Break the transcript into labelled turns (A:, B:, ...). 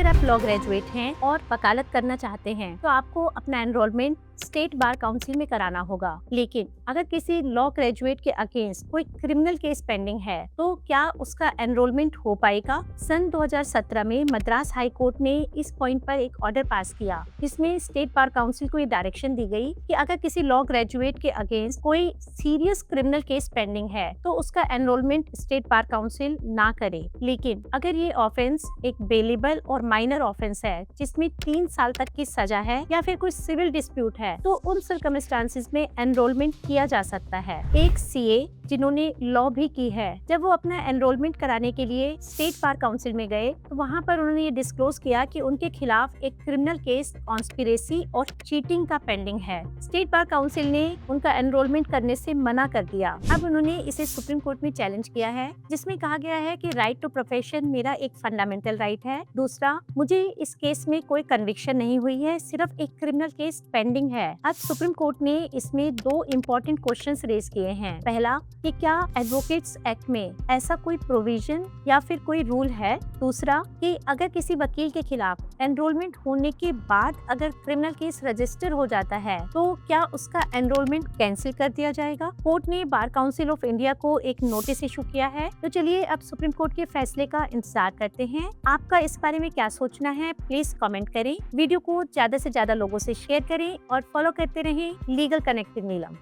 A: आप law graduate हैं और वकालत करना चाहते हैं तो आपको अपना एनरोलमेंट स्टेट बार काउंसिल में कराना होगा। लेकिन अगर किसी लॉ ग्रेजुएट के अगेंस्ट कोई क्रिमिनल केस पेंडिंग है तो क्या उसका एनरोलमेंट हो पाएगा? सन 2017 में मद्रास हाई कोर्ट ने इस पॉइंट पर एक ऑर्डर पास किया, जिसमें स्टेट बार काउंसिल को ये डायरेक्शन दी गई कि अगर किसी लॉ ग्रेजुएट के अगेंस्ट कोई सीरियस क्रिमिनल केस पेंडिंग है तो उसका एनरोलमेंट स्टेट बार काउंसिल ना करे। लेकिन अगर ये ऑफेंस एक बेलेबल और माइनर ऑफेंस है जिसमें 3 साल तक की सजा है या फिर कोई सिविल डिस्प्यूट है तो उन सर्कमस्टांसेस में एनरोलमेंट किया जा सकता है। एक सीए जिन्होंने लॉ भी की है, जब वो अपना एनरोलमेंट कराने के लिए स्टेट बार काउंसिल में गए तो वहाँ पर उन्होंने ये डिस्क्लोज किया कि उनके खिलाफ एक क्रिमिनल केस कॉन्स्पिरेसी और चीटिंग का पेंडिंग है। स्टेट बार काउंसिल ने उनका एनरोलमेंट करने से मना कर दिया। अब उन्होंने इसे सुप्रीम कोर्ट में चैलेंज किया है, जिसमें कहा गया है कि राइट टू प्रोफेशन मेरा एक फंडामेंटल राइट है। दूसरा, मुझे इस केस में कोई कन्विक्शन नहीं हुई है, सिर्फ एक क्रिमिनल केस पेंडिंग है। आज सुप्रीम कोर्ट ने इसमें 2 इम्पोर्टेंट क्वेश्चंस रेज किए हैं। पहला, कि क्या एडवोकेट्स एक्ट में ऐसा कोई प्रोविजन या फिर कोई रूल है? दूसरा, कि अगर किसी वकील के खिलाफ एनरोलमेंट होने के बाद अगर क्रिमिनल केस रजिस्टर हो जाता है तो क्या उसका एनरोलमेंट कैंसिल कर दिया जाएगा? कोर्ट ने बार काउंसिल ऑफ इंडिया को एक नोटिस इशू किया है। तो चलिए अब सुप्रीम कोर्ट के फैसले का इंतजार करते हैं। आपका इस बारे में क्या सोचना है, प्लीज कमेंट करें। वीडियो को ज्यादा से ज्यादा लोगों से शेयर करें और फॉलो करते रहें लीगल कनेक्ट विद नीलम।